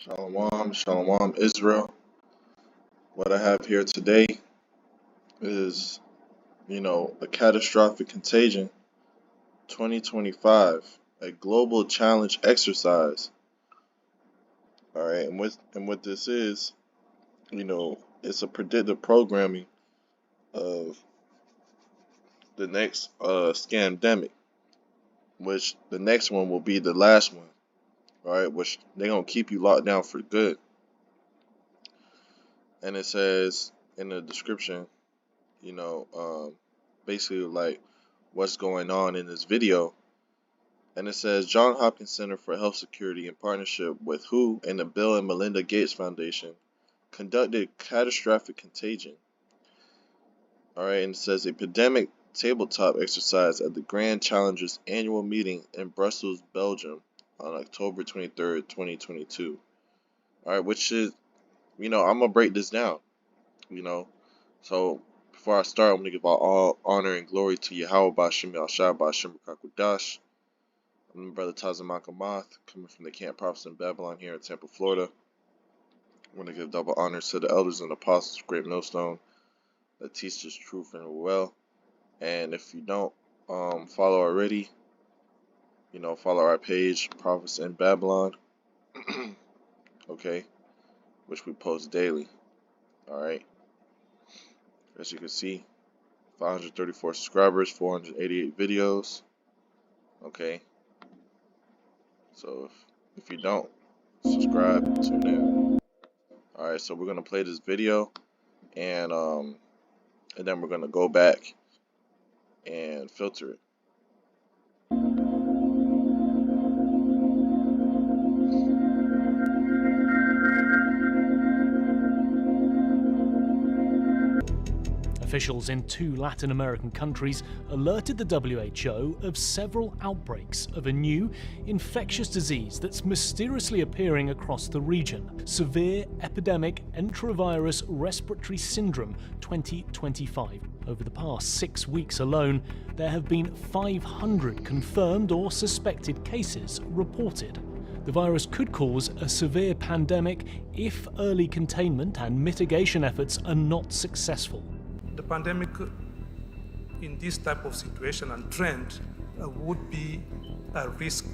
Shalom, shalom, Israel. What I have here today is, a catastrophic contagion 2025, a global challenge exercise. All right, and what this is, it's a predictive programming of the next scandemic, which the next one will be the last one. All right, which they're gonna keep you locked down for good. And it says in the description, basically like what's going on in this video. And it says Johns Hopkins Center for Health Security in partnership with WHO and the Bill and Melinda Gates Foundation conducted catastrophic contagion. All right, and it says a pandemic tabletop exercise at the Grand Challengers annual meeting in Brussels, Belgium on October 23rd, 2022. All right, which is, I'm going to break this down, So before I start, I'm going to give all honor and glory to Yahweh Ba'Shem Yahshua Ba'Shem Kakudash. I'm Brother Tazamak Amath, coming from the Camp Prophets in Babylon here in Tampa, Florida. I want to give double honors to the elders and apostles of Great Millstone that teach this truth and well. And if you don't follow already, follow our page, Prophets in Babylon, okay, which we post daily. All right. As you can see, 534 subscribers, 488 videos. Okay. So if you don't, subscribe, tune in. Alright, so we're gonna play this video and then we're gonna go back and filter it. Officials in 2 Latin American countries alerted the WHO of several outbreaks of a new infectious disease that's mysteriously appearing across the region. Severe Epidemic Enterovirus Respiratory Syndrome 2025. Over the past 6 weeks alone, there have been 500 confirmed or suspected cases reported. The virus could cause a severe pandemic if early containment and mitigation efforts are not successful. The pandemic in this type of situation and trend would be a risk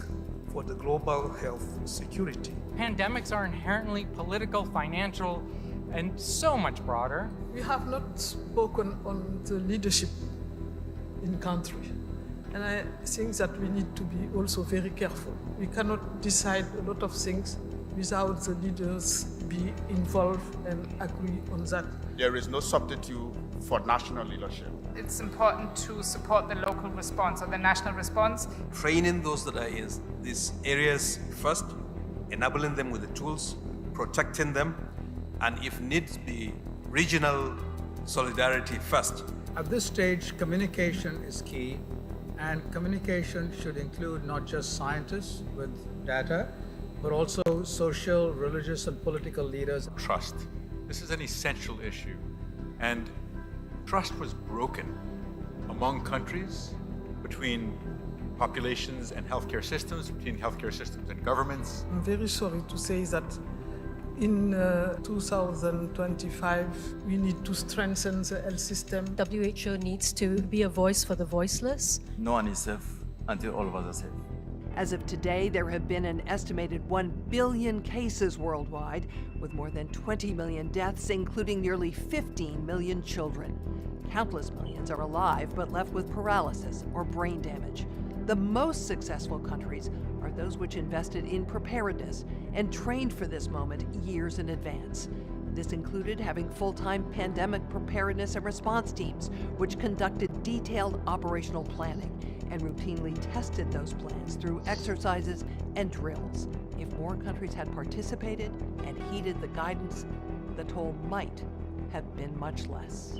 for the global health security. Pandemics are inherently political, financial, and so much broader. We have not spoken on the leadership in country. And I think that we need to be also very careful. We cannot decide a lot of things without the leaders be involved and agree on that. There is no substitute for national leadership. It's important to support the local response or the national response. Training those that are in these areas first, enabling them with the tools, protecting them, and if needs be, regional solidarity first. At this stage, communication is key, and communication should include not just scientists with data, but also social, religious, and political leaders. Trust. This is an essential issue, and trust was broken among countries, between populations and healthcare systems, between healthcare systems and governments. I'm very sorry to say that in 2025, we need to strengthen the health system. WHO needs to be a voice for the voiceless. No one is safe until all of us are safe. As of today, there have been an estimated 1 billion cases worldwide, with more than 20 million deaths, including nearly 15 million children. Countless millions are alive but left with paralysis or brain damage. The most successful countries are those which invested in preparedness and trained for this moment years in advance. This included having full-time pandemic preparedness and response teams, which conducted detailed operational planning and routinely tested those plans through exercises and drills. If more countries had participated and heeded the guidance, the toll might have been much less.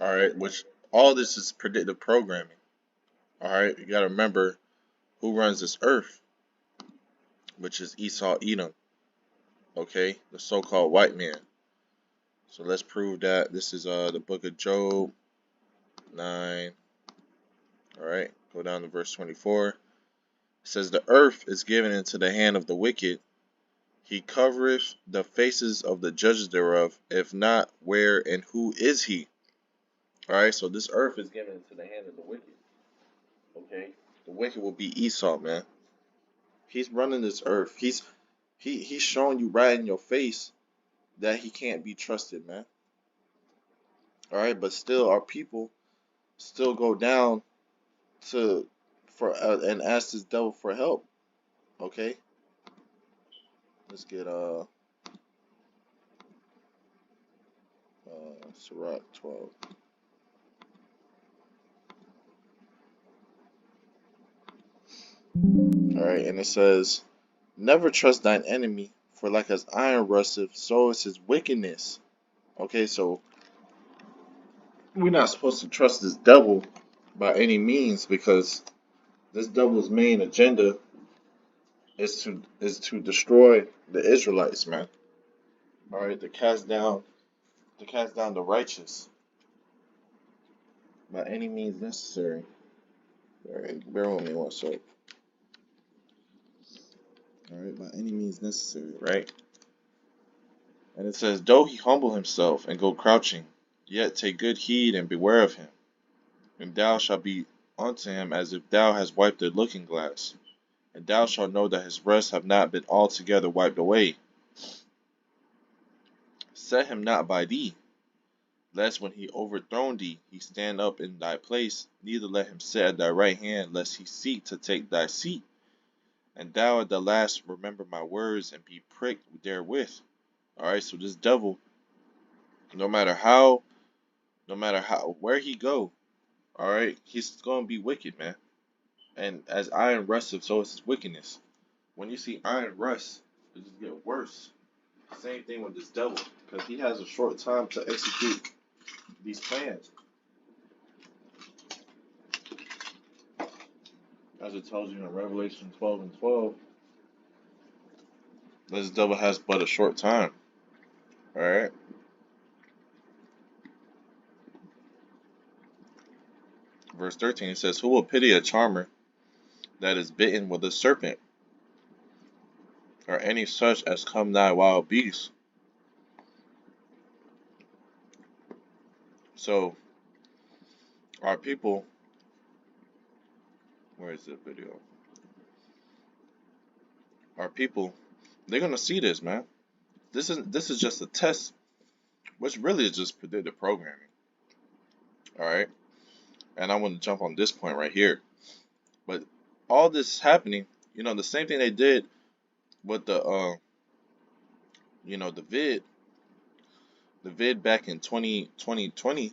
All right, which all this is predictive programming. All right, you got to remember who runs this earth, which is Esau, Edom. Okay, the so-called white man. So let's prove that. This is the book of Job 9. All right, go down to verse 24. It says, the earth is given into the hand of the wicked. He covereth the faces of the judges thereof. If not, where and who is he? Alright, so this earth is given into the hand of the wicked. Okay? The wicked will be Esau, man. He's running this earth. He's showing you right in your face that he can't be trusted, man. Alright, but still our people still go down and ask this devil for help. Okay? Let's get Sirach 12. Alright, and it says, never trust thine enemy, for like as iron rusteth, so is his wickedness. Okay, so we're not supposed to trust this devil by any means, because this devil's main agenda is to destroy the Israelites, man. Alright, to cast down the righteous by any means necessary. Alright, bear with me one sec. Alright, by any means necessary, right? And it says, though he humble himself and go crouching, yet take good heed and beware of him. And thou shalt be unto him as if thou hast wiped a looking glass. And thou shalt know that his rest have not been altogether wiped away. Set him not by thee, lest when he overthrown thee, he stand up in thy place. Neither let him sit at thy right hand, lest he seek to take thy seat. And thou at the last remember my words and be pricked therewith. Alright, so this devil, no matter where he go, alright, he's gonna be wicked, man. And as iron rusteth, so is his wickedness. When you see iron rust, it just get worse. Same thing with this devil, because he has a short time to execute these plans. As it tells you in Revelation 12 and 12, this devil has but a short time. Alright? Verse 13, it says, who will pity a charmer that is bitten with a serpent, or any such as come nigh wild beasts? So, our people, where is the video? Our people, they're gonna see this, man. This is just a test, which really is just predictive programming. Alright? And I want to jump on this point right here. But all this happening, the same thing they did with the the vid back in 2020.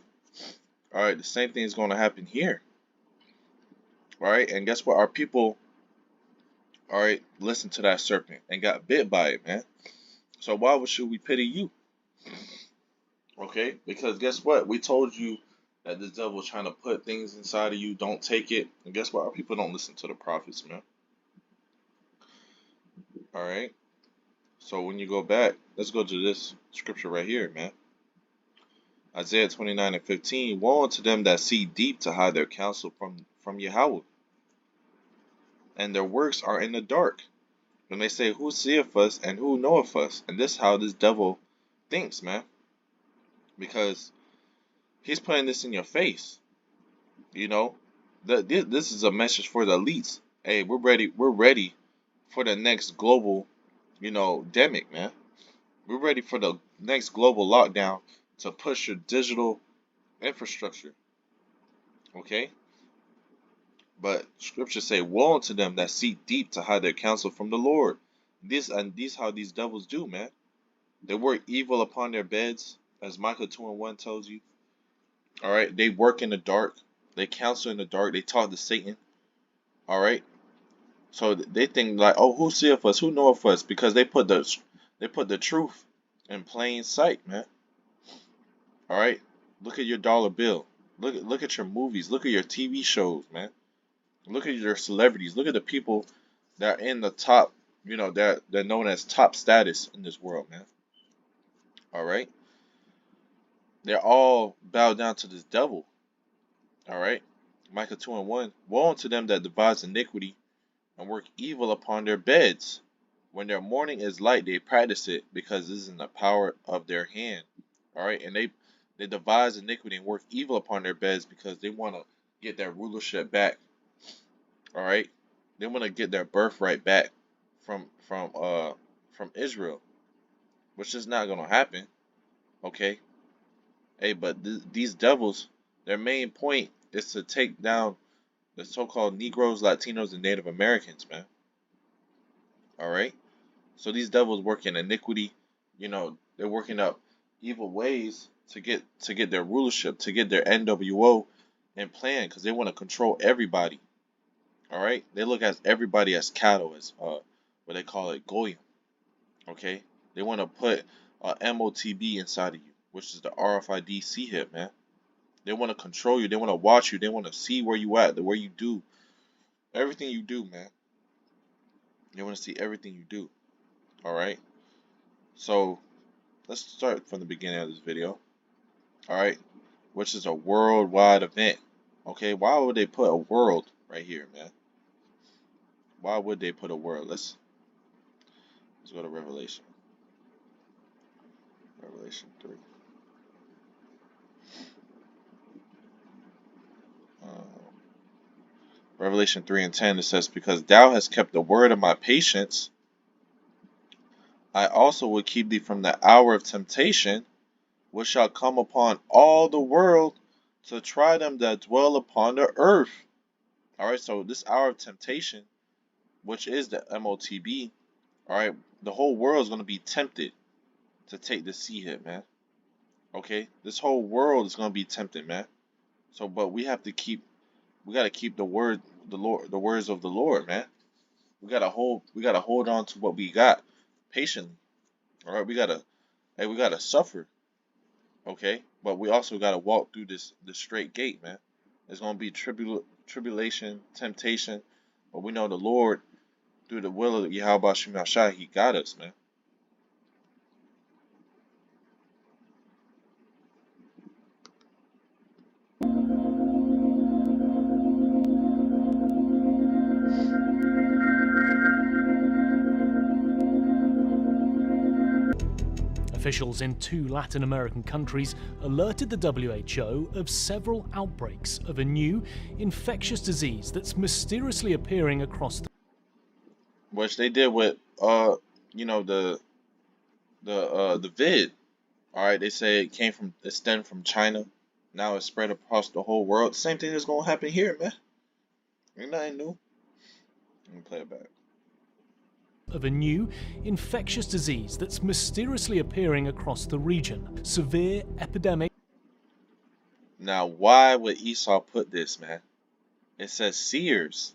Alright, the same thing is going to happen here. Alright, and guess what? Our people, alright, listened to that serpent and got bit by it, man. So why should we pity you? Okay, because guess what? We told you that this devil is trying to put things inside of you. Don't take it. And guess what? Our people don't listen to the prophets, man. Alright. So when you go back, let's go to this scripture right here, man. Isaiah 29 and 15. Woe unto them that see deep to hide their counsel from Yahweh, and their works are in the dark. When they say, who seeth us and who knoweth us? And this is how this devil thinks, man. Because he's putting this in your face. This is a message for the elites. Hey, we're ready for the next global, demic, man. We're ready for the next global lockdown to push your digital infrastructure. Okay? But scriptures say, woe unto them that seek deep to hide their counsel from the Lord. These how these devils do, man. They work evil upon their beds, as Micah 2 and 1 tells you. Alright, they work in the dark. They counsel in the dark. They talk to Satan. Alright? So they think like, oh, who seeth us? Who knoweth us? Because they put the truth in plain sight, man. Alright? Look at your dollar bill. Look at your movies. Look at your TV shows, man. Look at your celebrities. Look at the people that are in the top, they're known as top status in this world, man. Alright? They're all bowed down to this devil. Alright? Micah 2 and 1. Woe unto them that devise iniquity and work evil upon their beds. When their morning is light, they practice it, because this is in the power of their hand. Alright, and they devise iniquity and work evil upon their beds, because they want to get their rulership back. Alright? They want to get their birthright back from Israel, which is not going to happen. Okay? Hey, but these devils, their main point is to take down the so-called Negroes, Latinos, and Native Americans, man. Alright? So these devils work in iniquity. They're working up evil ways to get their rulership, to get their NWO in plan, because they want to control everybody. Alright? They look at everybody as cattle, as what they call it, goyim. Okay? They want to put MOTB inside of you, which is the RFID C-hip, man. They want to control you. They want to watch you. They want to see where you at, where you do. Everything you do, man. They want to see everything you do. Alright? So, let's start from the beginning of this video. Alright? Which is a worldwide event. Okay? Why would they put a world right here, man? Why would they put a world? Let's go to Revelation. Revelation 3. Revelation 3 and 10, it says, because thou hast kept the word of my patience, I also will keep thee from the hour of temptation, which shall come upon all the world, to try them that dwell upon the earth. Alright, so this hour of temptation, which is the MOTB, alright, the whole world is going to be tempted to take the C-hit, man. Okay, this whole world is going to be tempted, man. So, but we got to keep the words of the Lord, man. We gotta hold on to what we got patiently. All right, we gotta suffer. Okay, but we also gotta walk through this straight gate, man. There's gonna be tribulation, temptation, but we know the Lord, through the will of Yahweh Shem Shai, He got us, man. Officials in 2 Latin American countries alerted the WHO of several outbreaks of a new infectious disease that's mysteriously appearing across the... Which they did with the vid. All right, they say it stemmed from China. Now it's spread across the whole world. Same thing is gonna happen here, man. Ain't nothing new. Let me play it back. Of a new infectious disease that's mysteriously appearing across the region. Severe epidemic. Now, why would Esau put this, man? It says seers.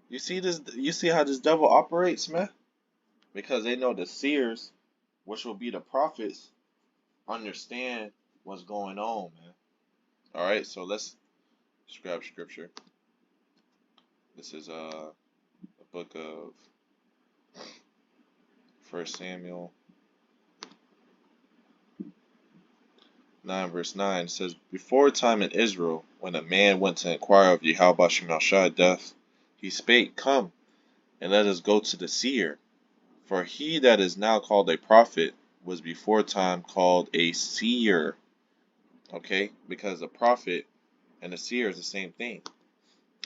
You see this? You see how this devil operates, man? Because they know the seers, which will be the prophets, understand what's going on, man. All right, so let's grab scripture. This is the book of 1 Samuel 9 verse 9. It says, before a time in Israel, when a man went to inquire of Yahweh Shem Shai death, he spake, come, and let us go to the seer. For he that is now called a prophet was before time called a seer. Okay, because a prophet and a seer is the same thing.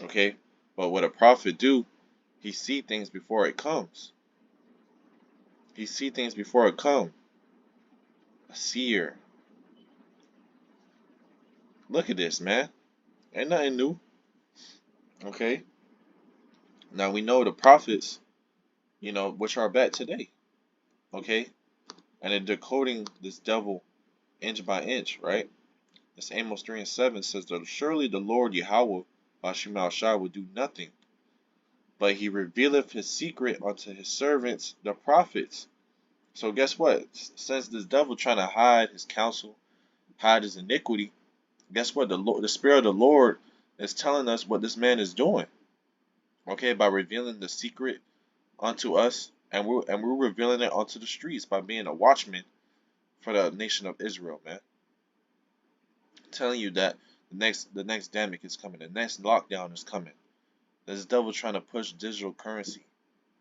Okay, but what a prophet do, he see things before it comes. He see things before it come. A seer. Look at this, man. Ain't nothing new. Okay. Now we know the prophets, which are back today. Okay. And they're decoding this devil inch by inch, right? This Amos 3 and 7 says that surely the Lord Yahweh Bashem Shai will do nothing, but he revealeth his secret unto his servants, the prophets. So guess what? Since this devil trying to hide his counsel, hide his iniquity, guess what? The Spirit of the Lord is telling us what this man is doing. Okay, by revealing the secret unto us, and we're revealing it onto the streets by being a watchman for the nation of Israel, man. I'm telling you that the next pandemic is coming, the next lockdown is coming. This devil trying to push digital currency.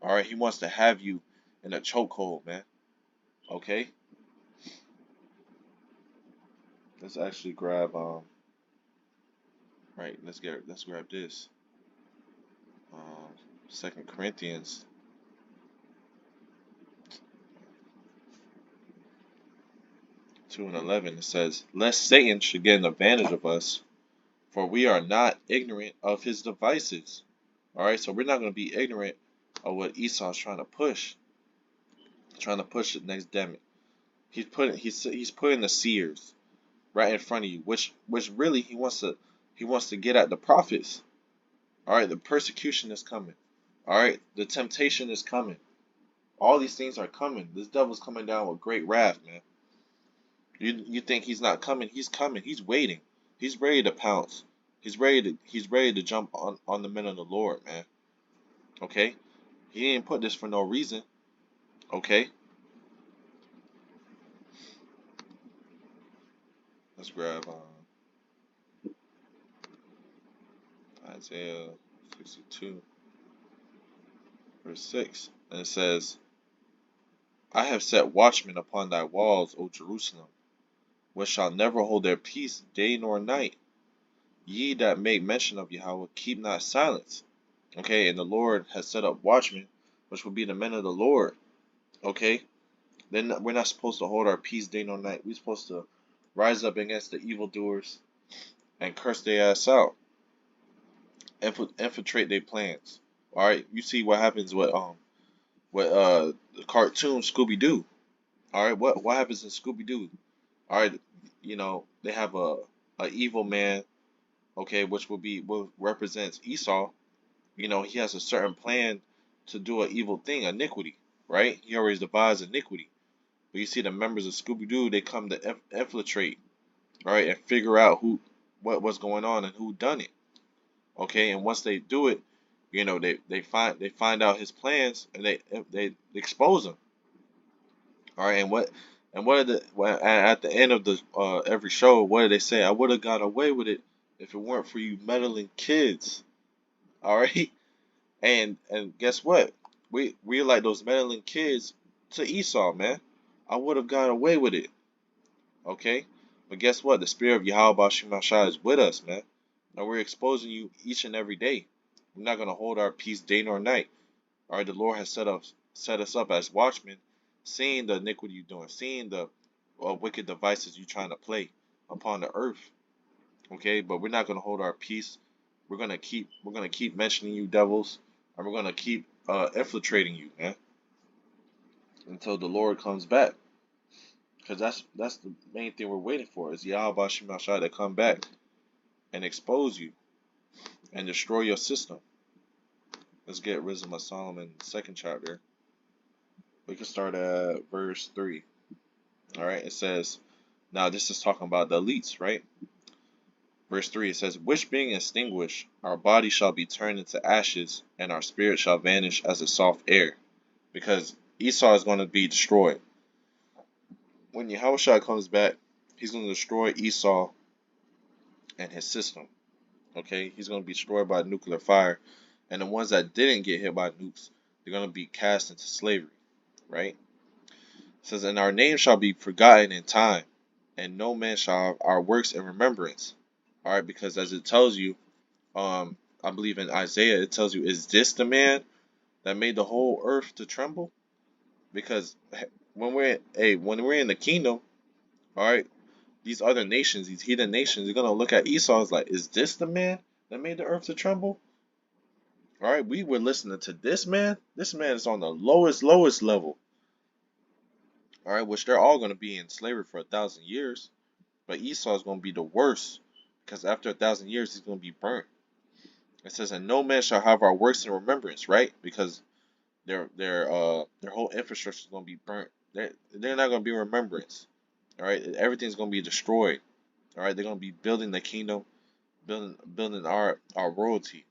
Alright, he wants to have you in a chokehold, man. Okay? Let's actually grab right, let's grab this. 2 Corinthians 2:11, it says, "Lest Satan should get an advantage of us, for we are not ignorant of his devices." Alright, so we're not going to be ignorant of what Esau's trying to push. Trying to push the next demon. He's putting the seers right in front of you, which really he wants to get at the prophets. Alright, the persecution is coming. Alright, the temptation is coming. All these things are coming. This devil's coming down with great wrath, man. You think he's not coming? He's coming. He's waiting. He's ready to pounce. He's ready to jump on the men of the Lord, man. Okay? He didn't put this for no reason. Okay? Let's grab Isaiah 62, verse 6. And it says, "I have set watchmen upon thy walls, O Jerusalem, which shall never hold their peace day nor night. Ye that make mention of Yahweh, keep not silence." Okay, and the Lord has set up watchmen, which will be the men of the Lord. Okay? Then we're not supposed to hold our peace day nor night. We're supposed to rise up against the evildoers and curse their ass out. Infiltrate their plans. Alright, you see what happens with the cartoon Scooby Doo. Alright, what happens in Scooby Doo? Alright, they have a evil man, okay, which represents Esau. He has a certain plan to do an evil thing, iniquity, right? He always devised iniquity. But you see the members of Scooby Doo, they come to infiltrate, right, and figure out what's going on and who done it. Okay, and once they do it, they find out his plans and they expose him. All right, at the end of the every show, what do they say? "I would have got away with it if it weren't for you meddling kids." All right, and guess what? We like those meddling kids to Esau, man. I would have got away with it. Okay, but guess what? The spirit of Yahweh Shemashah is with us, man. And we're exposing you each and every day. We're not gonna hold our peace day nor night. All right, the Lord has set us up as watchmen, seeing the iniquity you're doing, seeing the wicked devices you're trying to play upon the earth. Okay, but we're not gonna hold our peace. We're gonna keep mentioning you devils, and we're gonna keep infiltrating you, man, until the Lord comes back. Because that's the main thing we're waiting for, is Yahweh Shemashah to come back and expose you and destroy your system. Let's get Wisdom of Solomon, 2nd chapter. We can start at verse 3. Alright, it says, now this is talking about the elites, right? Verse 3, it says, "Which being extinguished, our body shall be turned into ashes, and our spirit shall vanish as a soft air." Because Esau is going to be destroyed. When Yahushua comes back, he's going to destroy Esau and his system. Okay, he's going to be destroyed by nuclear fire. And the ones that didn't get hit by nukes, they're going to be cast into slavery. Right? It says, "And our name shall be forgotten in time, and no man shall have our works in remembrance." Alright, because as it tells you, I believe in Isaiah, it tells you, "Is this the man that made the whole earth to tremble?" Because when we're in the kingdom, alright, these other nations, these heathen nations, they're gonna look at Esau as like, "Is this the man that made the earth to tremble?" Alright, we were listening to this man. This man is on the lowest level. Alright, which they're all gonna be in slavery for 1,000 years. But Esau is gonna be the worst, because after 1,000 years he's gonna be burnt. It says, "And no man shall have our works in remembrance," right? Because their whole infrastructure is gonna be burnt. They're not gonna be in remembrance. Alright, everything's gonna be destroyed. Alright, they're gonna be building the kingdom, building our royalty.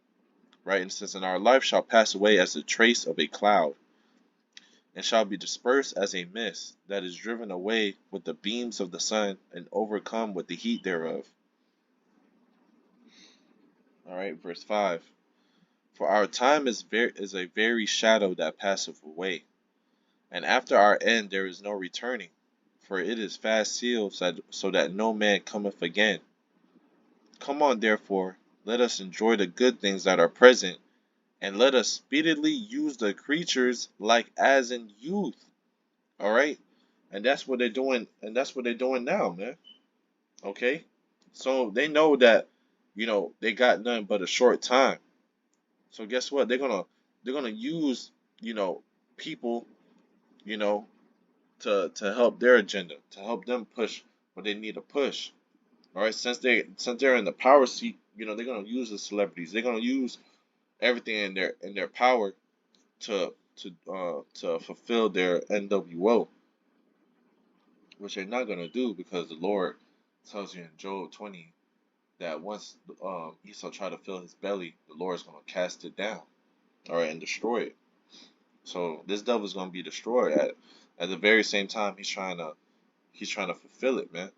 Right, and it says, "And our life shall pass away as the trace of a cloud, and shall be dispersed as a mist that is driven away with the beams of the sun, and overcome with the heat thereof." Alright, verse 5. For our time is a very shadow that passeth away, and after our end there is no returning, for it is fast sealed, so that no man cometh again. Come on, therefore, let us enjoy the good things that are present, and let us speedily use the creatures like as in youth. All right, and that's what they're doing, and that's what they're doing now, man. Okay, so they know that, they got nothing but a short time. So guess what? They're gonna use, people, you know, to help their agenda, to help them push what they need to push. All right, since they're in the power seat, they're gonna use the celebrities. They're gonna use everything in their power to fulfill their NWO, which they're not gonna do, because the Lord tells you in Job 20 that once Esau tried to fill his belly, the Lord's gonna cast it down, all right, and destroy it. So this devil's gonna be destroyed at the very same time he's trying to fulfill it, man.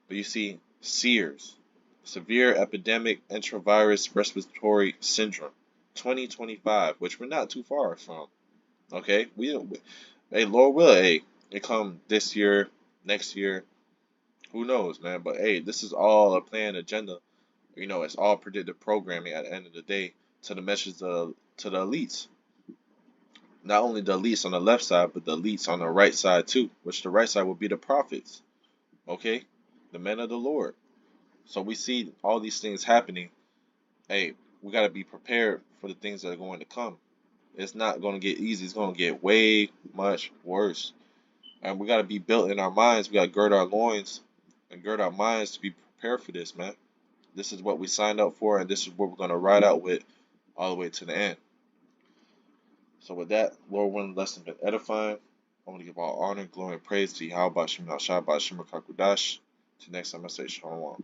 But you see, SEERS, severe epidemic enterovirus respiratory syndrome, 2025, which we're not too far from. Okay, hey, Lord will, hey, it come this year, next year, who knows, man? But hey, this is all a planned agenda. It's all predictive programming at the end of the day, to the message to the elites. Not only the elites on the left side, but the elites on the right side too, which the right side will be the prophets, okay? The men of the Lord. So we see all these things happening. Hey, we got to be prepared for the things that are going to come. It's not going to get easy. It's going to get way much worse. And we got to be built in our minds. We got to gird our loins and gird our minds to be prepared for this, man. This is what we signed up for, and this is what we're going to ride out with all the way to the end. So with that, Lord willing, lesson been edifying. I want to give all honor, glory, and praise to Yahweh Shem Shah Shemar Kakudash. Till next time, I say Shalom.